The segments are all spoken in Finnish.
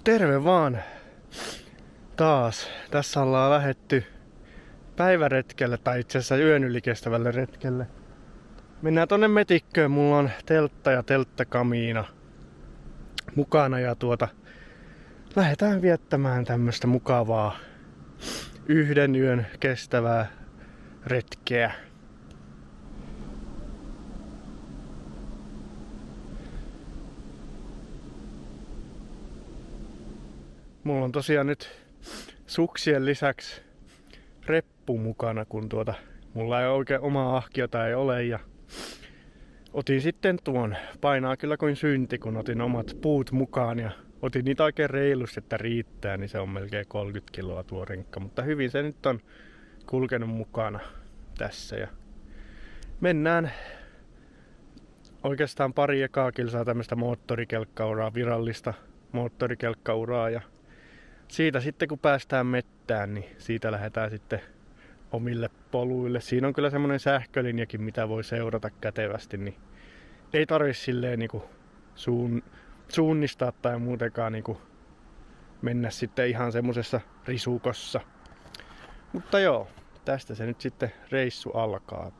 Terve vaan! Taas. Tässä ollaan lähetty päiväretkelle, tai itse asiassa yön yli kestävälle retkelle. Mennään tonne metikköön. Mulla on teltta ja telttakamiina mukana ja lähdetään viettämään tämmöstä mukavaa yhden yön kestävää retkeä. Mulla on tosiaan nyt suksien lisäksi reppu mukana, kun mulla ei oikein omaa ahkiota ei ole, ja otin sitten tuon. Painaa kyllä kuin synti, kun otin omat puut mukaan ja otin niitä oikein reilusti, että riittää, niin se on melkein 30 kiloa tuo renkka, mutta hyvin se nyt on kulkenut mukana tässä ja mennään oikeastaan pari ekaa kilsaa tämmöistä moottorikelkkauraa, virallista moottorikelkkauraa, ja siitä sitten kun päästään mettään, niin siitä lähdetään sitten omille poluille. Siinä on kyllä semmonen sähkölinjakin, mitä voi seurata kätevästi, niin ei tarvi silleen niinku suunnistaa tai muutenkaan niinku mennä sitten ihan semmosessa risukossa. Mutta joo, tästä se nyt sitten reissu alkaa.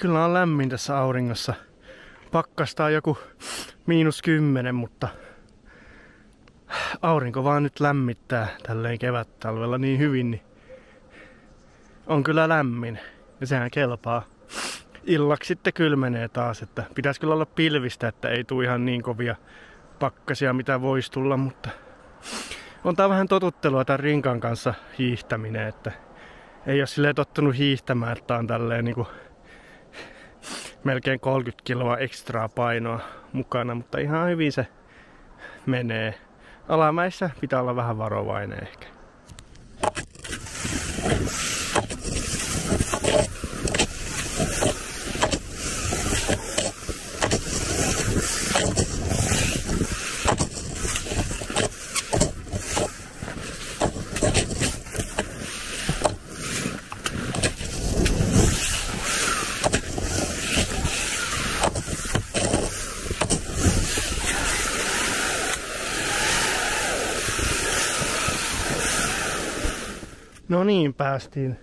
Kyllä on lämmin tässä auringossa. Pakkasta on joku -10, mutta aurinko vaan nyt lämmittää tälleen kevättalvella niin hyvin, niin on kyllä lämmin. Ja sehän kelpaa. Illaksi sitten kylmenee taas, että pitäisi kyllä olla pilvistä, että ei tule ihan niin kovia pakkasia mitä voisi tulla, mutta on tää vähän totuttelua tämän rinkan kanssa hiihtäminen, että ei ole silleen tottunut hiihtämään, että on tälleen niinku melkein 30 kiloa ekstraa painoa mukana, mutta ihan hyvin se menee. Alamäissä pitää olla vähän varovainen ehkä. No niin, päästiin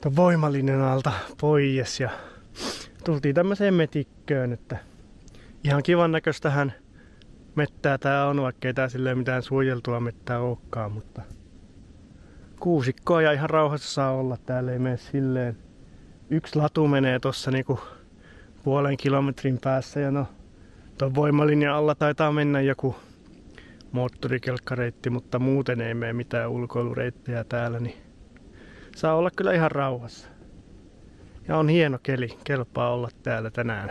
ton voimalinjan alta pois ja tultiin tämmöiseen metikköön, että ihan kivan näköistähän mettää tää on, vaikkei tää silleen mitään suojeltua mettää olekaan, mutta kuusikkoa ja ihan rauhassa saa olla, täällä ei mene silleen. Yksi latu menee tossa niinku 0,5 kilometrin päässä ja no ton voimalinjan alla taitaa mennä joku moottorikelkkareitti, mutta muuten ei mene mitään ulkoilureittejä täällä, niin saa olla kyllä ihan rauhassa. Ja on hieno keli, kelpaa olla täällä tänään.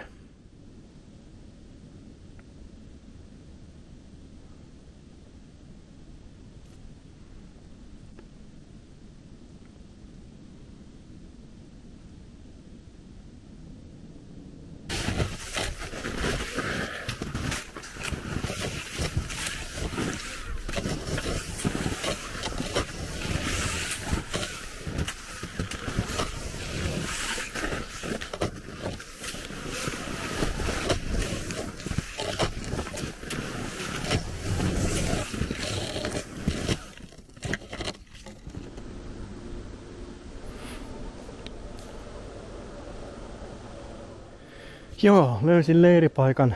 Joo, löysin leiripaikan.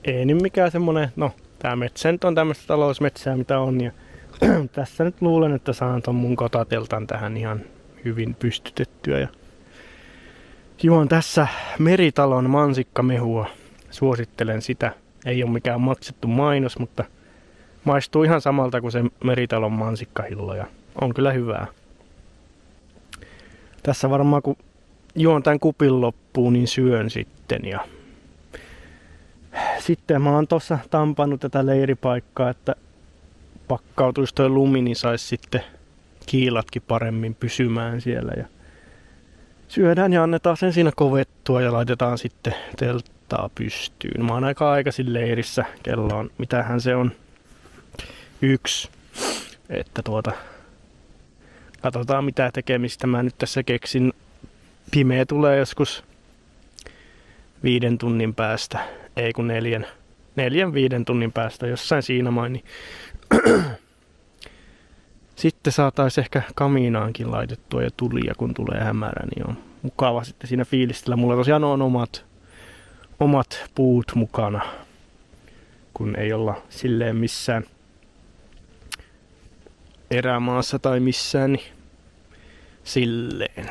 Ei nyt mikään semmonen, no tää metsä nyt on tämmöstä talousmetsää mitä on, ja tässä nyt luulen, että saan ton mun kotateltan tähän ihan hyvin pystytettyä. Ja juon tässä Meritalon mansikkamehua. Suosittelen sitä. Ei ole mikään maksettu mainos, mutta maistuu ihan samalta kuin se Meritalon mansikkahillo ja on kyllä hyvää. Tässä varmaan kun juon tän kupin loppuun, niin syön sitten. Ja sitten mä oon tossa tampannut tätä leiripaikkaa, että pakkautuisi toi lumi, niin saisi sitten kiilatkin paremmin pysymään siellä. Ja syödään ja annetaan sen siinä kovettua ja laitetaan sitten telttaa pystyyn. Mä oon aika aikaisin leirissä. Kello on, mitähän se on, 1. Että katsotaan mitä tekemistä mä nyt tässä keksin. Pimeä tulee joskus 5 tunnin päästä. Ei kun 4-5 tunnin päästä jossain siinä main. Niin sitten saataisiin ehkä kamiinaankin laitettua ja tulia, kun tulee hämärä, niin on mukava sitten siinä fiilistellä. Mulla tosiaan on omat puut mukana, kun ei olla silleen missään erämaassa tai missään, niin silleen.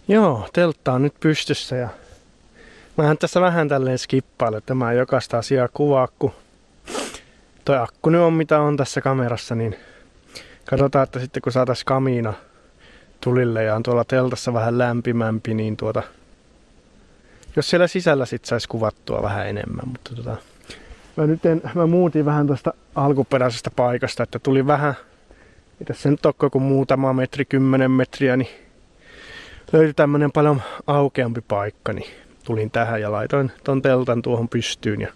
Joo, teltta on nyt pystyssä ja mähän tässä vähän tälleen skippailen, että mä en jokaista asiaa kuvaa, kun toi akku nyt on mitä on tässä kamerassa, niin katsotaan, että sitten kun saatais kamiina tulille ja on tuolla teltassa vähän lämpimämpi, niin jos siellä sisällä sit sais kuvattua vähän enemmän, mutta mä muutin vähän tuosta alkuperäisestä paikasta, että tuli vähän, mitä se nyt on, kun muutama metri, 10 metriä, niin löytyi tämmönen paljon aukeampi paikka, niin tulin tähän ja laitoin ton teltan tuohon pystyyn. Ja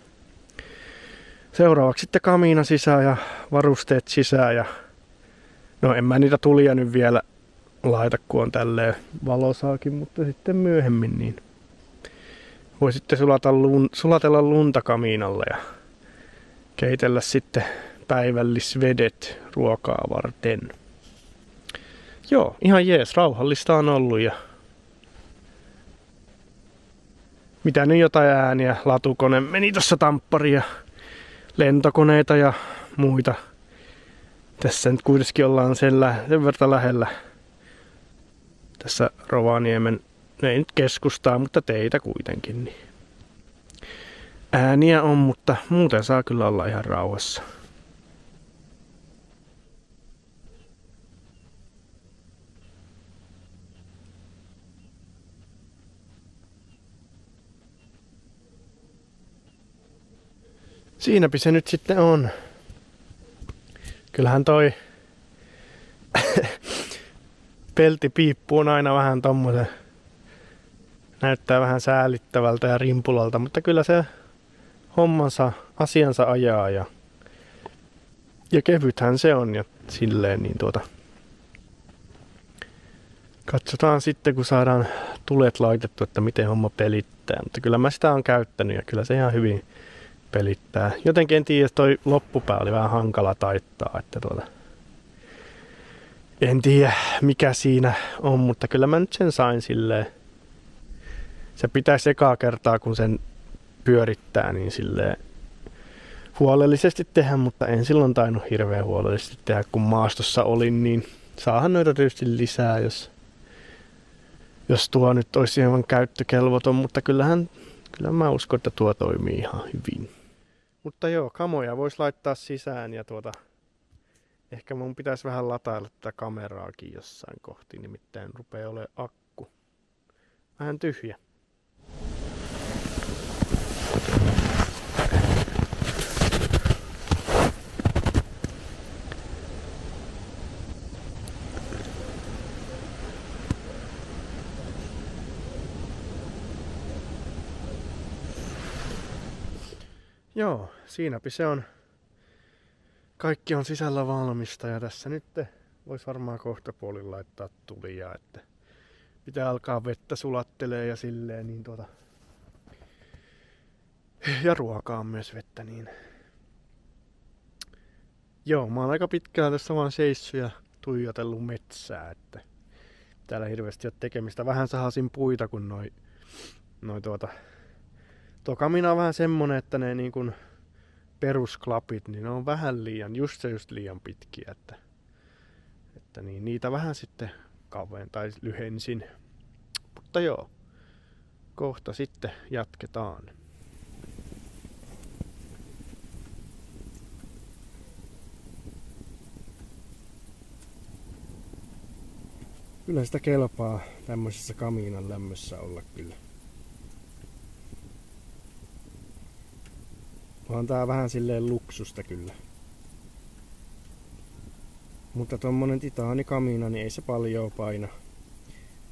seuraavaksi sitten kamiina sisään ja varusteet sisään. Ja no en mä niitä tulia nyt vielä laita, kun on tälleen valosaakin, mutta sitten myöhemmin niin voi sitten sulatella lunta kamiinalle ja keitellä sitten päivällisvedet ruokaa varten. Joo, ihan jees, rauhallista on ollut ja mitä nyt jotain ääniä, latukone meni tossa tamppariin ja lentokoneita ja muita. Tässä nyt kuitenkin ollaan sen verran lähellä tässä Rovaniemen, ei nyt keskustaa, mutta teitä kuitenkin. Niin. Ääniä on, mutta muuten saa kyllä olla ihan rauhassa. Siinäpä se nyt sitten on. Kyllähän toi peltipiippu on aina vähän tommosen, näyttää vähän säälittävältä ja rimpulalta, mutta kyllä se hommansa, asiansa ajaa ja kevythän se on ja silleen niin katsotaan sitten kun saadaan tulet laitettu, että miten homma pelittää, mutta kyllä mä sitä on käyttänyt ja kyllä se ihan hyvin pelittää. Jotenkin en tiedä, toi loppupää oli vähän hankala taittaa, että en tiedä mikä siinä on, mutta kyllä mä nyt sen sain silleen. Se pitäisi ekaa kertaa kun sen pyörittää niin silleen huolellisesti tehdä, mutta en silloin tainnut hirveän huolellisesti tehdä kun maastossa olin, niin saahan noita tietysti lisää, jos tuo nyt olisi hieman käyttökelvoton, mutta kyllä mä uskon, että tuo toimii ihan hyvin. Mutta joo, kamoja voisi laittaa sisään ja ehkä mun pitäisi vähän latailla tätä kameraakin jossain kohti, nimittäin rupeaa olemaan akku vähän tyhjä. Joo, siinäpä se on. Kaikki on sisällä valmista ja tässä nyt voisi varmaan kohtapuolin laittaa tulia, että pitää alkaa vettä sulattelee ja silleen niin ja ruokaa myös vettä niin. Joo, mä oon aika pitkään tässä vaan seissyt ja tuijotellut metsää, että täällä hirveästi ole tekemistä. Vähän sahasin puita, kun tuo kamina on vähän semmonen, että ne niin kuin perusklapit, niin ne on vähän liian, just liian pitkiä, että niin niitä vähän sitten tai lyhensin. Mutta joo, kohta sitten jatketaan. Kyllä sitä kelpaa tämmöisessä kamiinan lämmössä olla kyllä. Onhan tää vähän silleen luksusta kyllä. Mutta tommonen titaanikamiina, niin ei se paljon paina.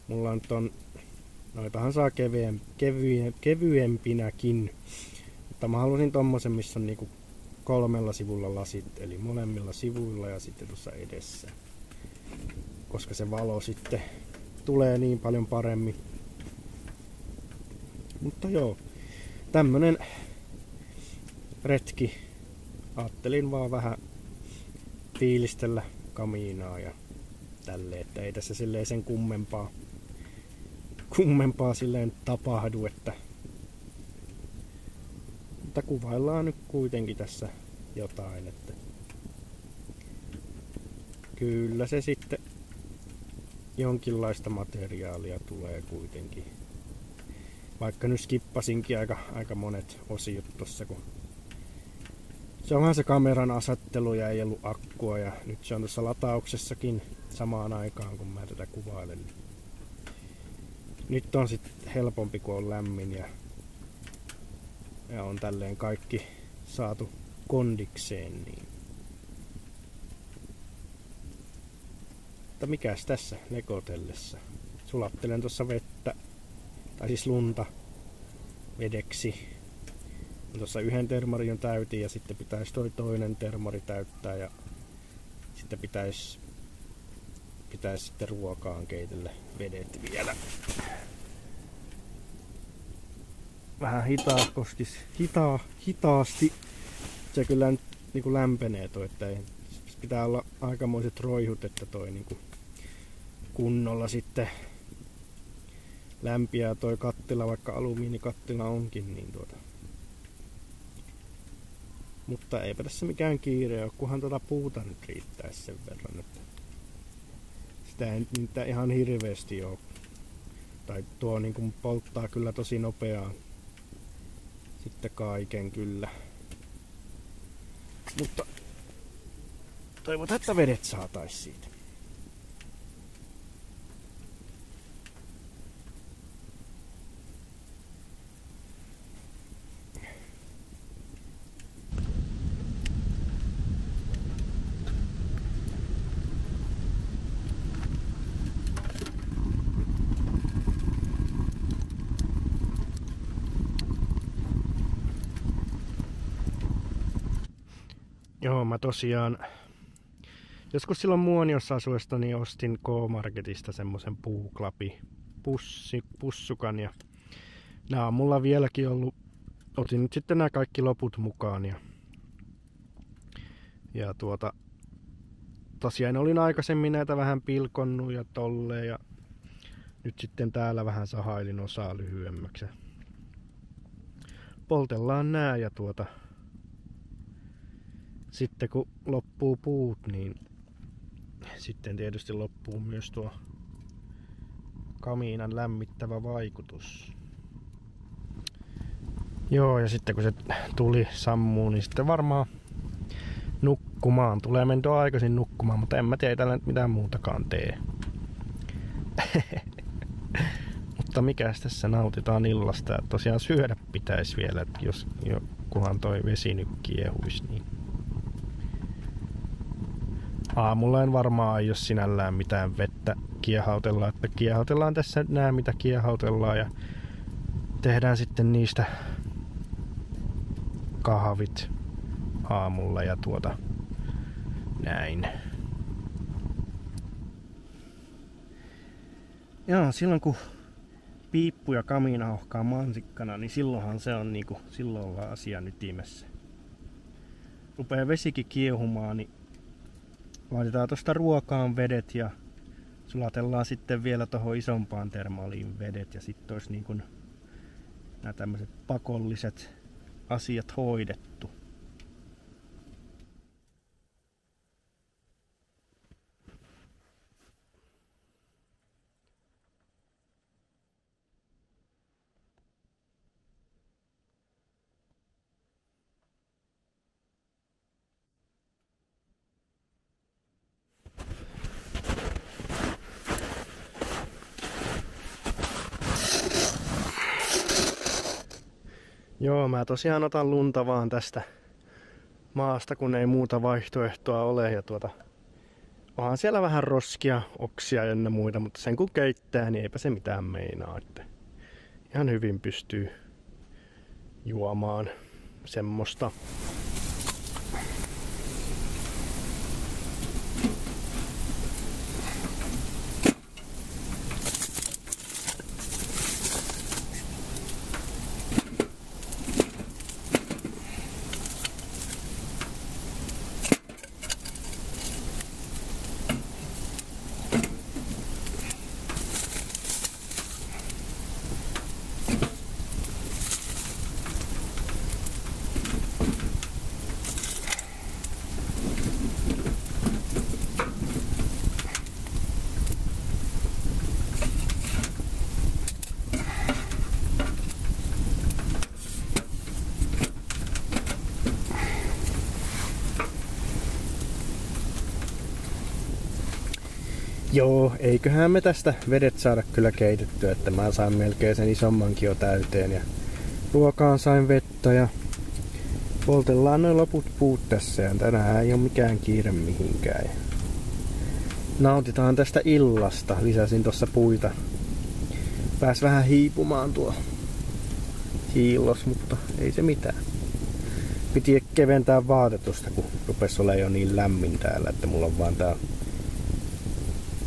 Mulla nyt on, noitahan saa kevyempinäkin. Mutta mä halusin tommosen, missä on niinku 3 sivulla lasit, eli molemmilla sivuilla ja sitten tuossa edessä. Koska se valo sitten tulee niin paljon paremmin. Mutta joo, tämmönen retki. Ajattelin vaan vähän fiilistellä kamiinaa ja tälleen, että ei tässä silleen sen kummempaa silleen tapahdu, mutta kuvaillaan nyt kuitenkin tässä jotain, että kyllä se sitten jonkinlaista materiaalia tulee kuitenkin. Vaikka nyt skippasinkin aika monet osiot tossa, kun se onhan se kameran asettelu ja ei ollut akkua ja nyt se on tuossa latauksessakin samaan aikaan kun mä tätä kuvailen. Nyt on sitten helpompi kun on lämmin ja on tälleen kaikki saatu kondikseen. Niin. Mutta mikäs tässä lekotellessa? Sulattelen tuossa vettä, tai siis lunta vedeksi. Tuossa yhden termarin täytin ja sitten pitäisi toi toinen termari täyttää ja sitten pitäisi sitten ruokaan keitellä vedet vielä. Vähän hitaasti se kyllä niinku lämpenee toi, että ei, pitää olla aikamoiset roihut, että toi niinku kunnolla sitten lämpiää toi kattila, vaikka alumiinikattila onkin, niin mutta eipä tässä mikään kiire ole, kunhan tuota puuta nyt riittäisi sen verran, että sitä ei niitä ihan hirveästi ole. Tai tuo niin kuin polttaa kyllä tosi nopeaa sitten kaiken kyllä. Mutta toivotaan, että vedet saataisiin siitä. Joo, mä tosiaan joskus silloin Muoniossa asuesta niin ostin K-Marketista semmosen pussukan ja nää on mulla vieläkin ollut. Otin nyt sitten nämä kaikki loput mukaan ja tosiaan olin aikaisemmin näitä vähän pilkonnut ja tolleen ja nyt sitten täällä vähän sahailin osaa lyhyemmäksi. Poltellaan nää ja sitten kun loppuu puut, niin sitten tietysti loppuu myös tuo kamiinan lämmittävä vaikutus. Joo, ja sitten kun se tuli sammuu, niin sitten varmaan nukkumaan. Tulee mentyä aikaisin nukkumaan, mutta en mä tiedä, tällä mitään muutakaan tee. Mutta mikäs tässä nautitaan illasta. Ja tosiaan syödä pitäisi vielä, että kunhan toi vesi nyt kiehuisi, niin aamulla en varmaan aio sinällään mitään vettä kiehautella, että kiehautellaan tässä nää mitä kiehautellaan ja tehdään sitten niistä kahvit aamulla ja näin. Joo, silloin kun piippu ja kamiina hohkaa mansikkana, niin silloinhan se on niinku, silloin ollaan asian ytimessä. Rupee vesikin kiehumaan, niin laitetaan tosta ruokaan vedet ja sulatellaan sitten vielä tohon isompaan termaaliin vedet ja sitten olisi niin kuin nämä tämmöiset pakolliset asiat hoidettu. Joo, mä tosiaan otan lunta vaan tästä maasta, kun ei muuta vaihtoehtoa ole. Ja onhan siellä vähän roskia, oksia ja muita, mutta sen kun keittää, niin eipä se mitään meinaa. Että ihan hyvin pystyy juomaan semmoista. Joo, eiköhän me tästä vedet saada kyllä keitettyä, että mä sain melkein sen isommankin jo täyteen ja ruokaan sain vettä ja poltellaan noin loput puut tässä ja tänään ei ole mikään kiire mihinkään. Ja nautitaan tästä illasta, lisäsin tossa puita. Pääs vähän hiipumaan tuo hiillos, mutta ei se mitään. Piti keventää vaatetusta, kun rupes olemaan jo niin lämmin täällä, että mulla on vaan tää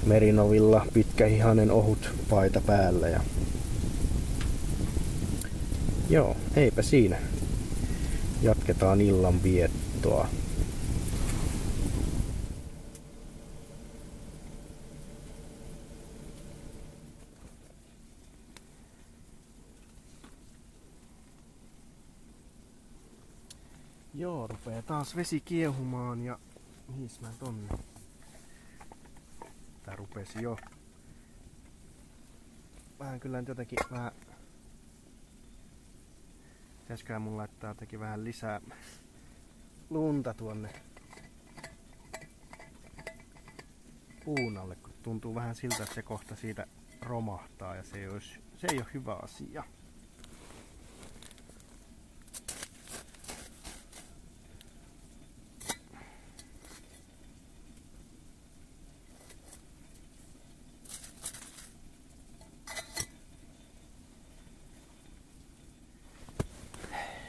merinovilla pitkähihainen ohut paita päällä ja joo, eipä siinä. Jatketaan illan viettoa. Joo, rupee taas vesi kiehumaan ja mihin mä tonne? Tää rupesi jo. Vähän kyllä nyt jotenkin vähän... Pitäisikään mun laittaa jotenkin vähän lisää lunta tuonne puun alle, kun tuntuu vähän siltä, että se kohta siitä romahtaa ja se ei ole hyvä asia.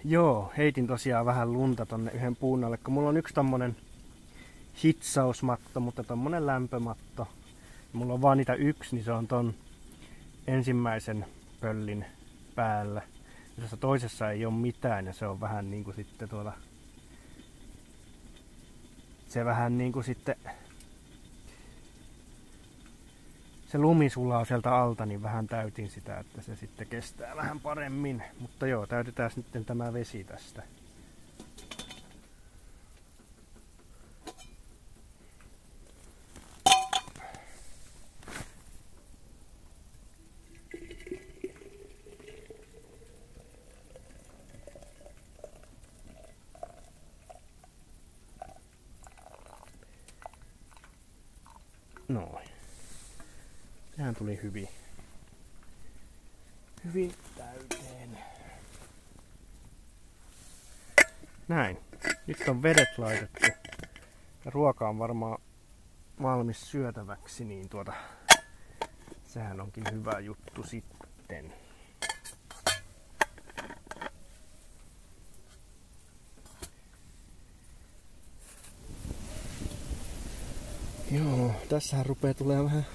Joo, heitin tosiaan vähän lunta tonne yhden puun alle, kun mulla on yksi tommonen hitsausmatto, mutta tommonen lämpömatto. Mulla on vaan niitä yksi, niin se on ton ensimmäisen pöllin päällä. Ja tässä toisessa ei ole mitään ja se on vähän niinku sitten se vähän niinku sitten... Se lumi sulaa sieltä alta, niin vähän täytin sitä, että se sitten kestää vähän paremmin. Mutta joo, täytetään nyt tämä vesi tästä. Noin. Sehän tuli hyvin täyteen. Näin. Nyt on vedet laitettu. Ja ruoka on varmaan valmis syötäväksi, niin sehän onkin hyvä juttu sitten. Joo, tässähän rupeaa tulemaan vähän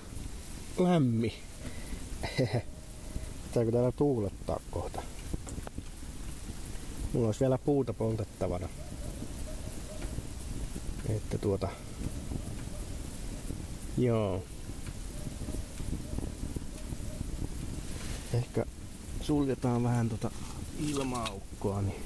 lämmin. Pitääkö täällä tuulettaa kohta? Mulla olisi vielä puuta poltettavana. Että joo. Ehkä suljetaan vähän ilma-aukkoa, niin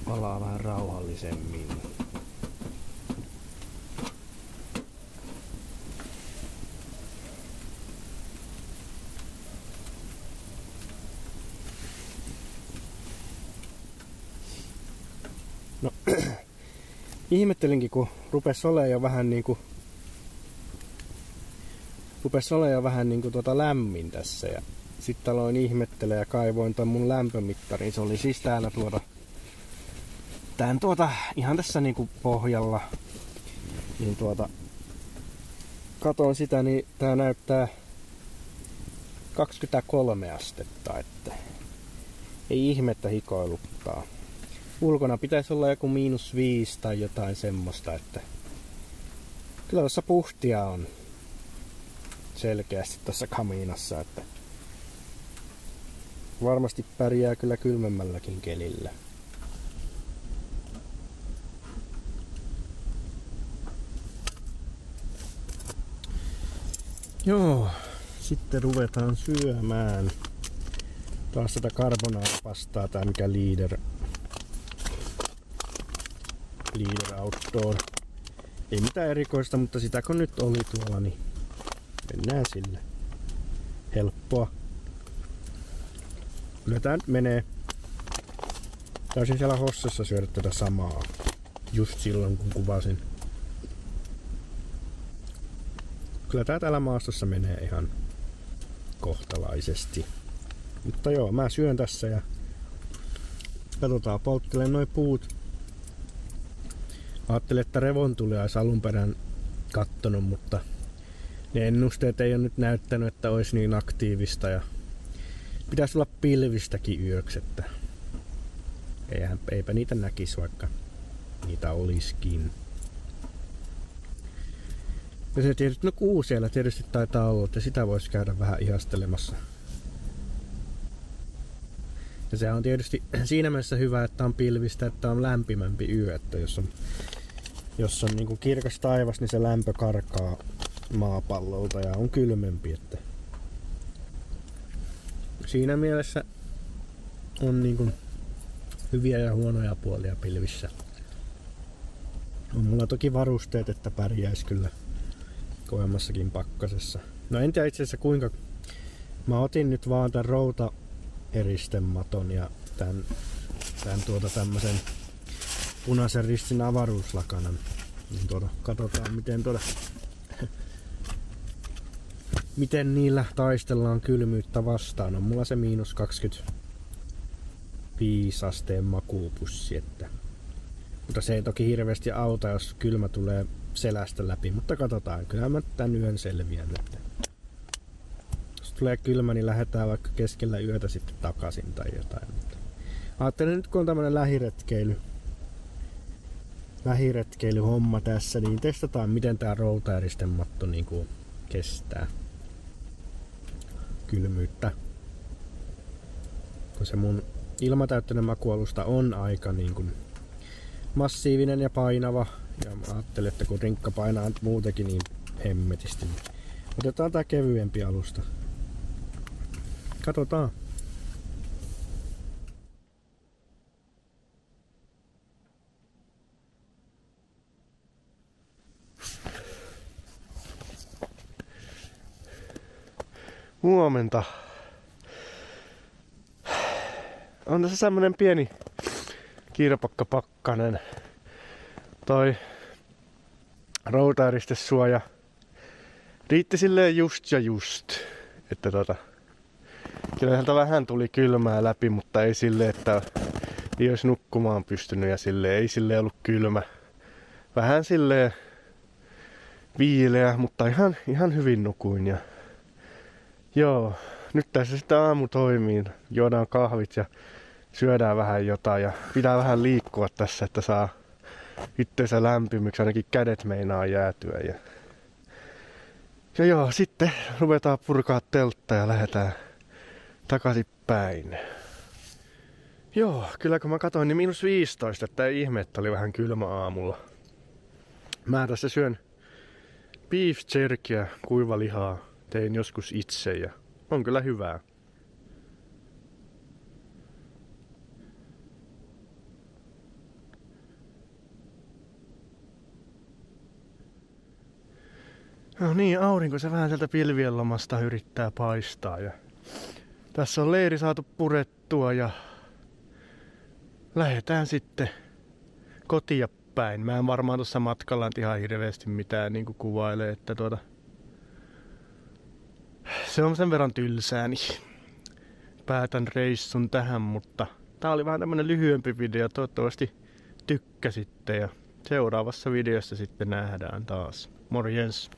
palaa vähän rauhallisemmin. No, ihmettelinkin, kun rupesi olemaan jo vähän niinku rupesi olemaan jo vähän niinku lämmin tässä ja sitten aloin ihmettelemään ja kaivoin ton mun lämpömittarin. Se oli siis täällä ihan tässä niinku pohjalla. Niin katon sitä, niin tää näyttää 23 astetta, että ei ihmettä hikoiluttaa. Ulkona pitäisi olla joku -5 tai jotain semmoista, että kyllä tuossa puhtia on selkeästi tuossa kamiinassa, että varmasti pärjää kyllä kylmemmälläkin kelillä. Joo, sitten ruvetaan syömään. Taas tätä carbonara-pastaa, tää mikä Leader Outdoor. Ei mitään erikoista, mutta sitä kun nyt oli tuolla, niin mennään sille. Helppoa. Kyllä tää nyt menee. Taisin siellä Hossassa syödä tätä samaa. Just silloin kun kuvasin. Kyllä tää täällä maastossa menee ihan kohtalaisesti. Mutta joo, mä syön tässä ja katsotaan, polttelen noi puut. Ajattelin, että revontulia olisi alunperän kattonut, mutta ne ennusteet ei ole nyt näyttänyt, että olisi niin aktiivista ja pitäisi olla pilvistäkin yöksi, että eipä niitä näkisi, vaikka niitä olisikin. Ja se tietysti, no kuusiailla tietysti taitaa olla, että sitä voisi käydä vähän ihastelemassa. Ja se on tietysti siinä mielessä hyvä, että on pilvistä, että on lämpimämpi yö, että jos on niin kuin kirkas taivas, niin se lämpö karkaa maapallolta ja on kylmempi, että siinä mielessä on niin kuin hyviä ja huonoja puolia pilvissä. On mulla toki varusteet, että pärjäisi kyllä kovemmassakin pakkasessa. No en tiedä itse asiassa kuinka. Mä otin nyt vaan tän routaeristematon ja tän tämmösen punaisen ristin avaruuslakanan. Niin katsotaan miten niillä taistellaan kylmyyttä vastaan. On mulla se -25 asteen makuupussi, että mutta se ei toki hirveästi auta, jos kylmä tulee selästä läpi, mutta katsotaan. Kyllä mä tän yön selviän. Jos tulee kylmä, niin lähdetään vaikka keskellä yötä sitten takaisin tai jotain. Ajattelin nyt, kun on tämmönen lähiretkeilyhomma tässä, niin testataan miten tää routaeristematto niinku kestää kylmyyttä. Kun se mun ilmatäyttöinen makualusta on aika niinku massiivinen ja painava. Ja mä ajattelin, että kun rinkka painaa muutenkin niin hemmetisti, niin otetaan tää kevyempi alusta. Katsotaan. Huomenta. On tässä semmonen pieni kirpakkapakkanen. Toi routaeristesuoja riitti silleen just. Että kyllä sieltä vähän tuli kylmää läpi, mutta ei silleen, että ei olisi nukkumaan pystynyt ja silleen, ei silleen ollut kylmä. Vähän silleen viileä, mutta ihan hyvin nukuin. Ja joo, nyt tässä sitten aamu toimii. Juodaan kahvit ja syödään vähän jotain ja pitää vähän liikkua tässä, että saa itteensä lämpimyksi, ainakin kädet meinaa jäätyä. Ja joo, sitten ruvetaan purkaa teltta ja lähdetään takaisin päin. Joo, kyllä kun mä katsoin, niin -15, että ei ihme, että oli vähän kylmä aamulla. Mä tässä syön beef jerkyä, kuivalihaa, tein joskus itse ja on kyllä hyvää. No niin, aurinko se vähän sieltä pilvien lomasta yrittää paistaa ja tässä on leiri saatu purettua ja lähdetään sitten kotia päin. Mä en varmaan tuossa matkalla ihan hirveästi mitään niin kuvaile, että se on sen verran tylsää, niin päätän reissun tähän, mutta tää oli vähän tämmönen lyhyempi video. Toivottavasti tykkäsitte ja seuraavassa videossa sitten nähdään taas. Morjens!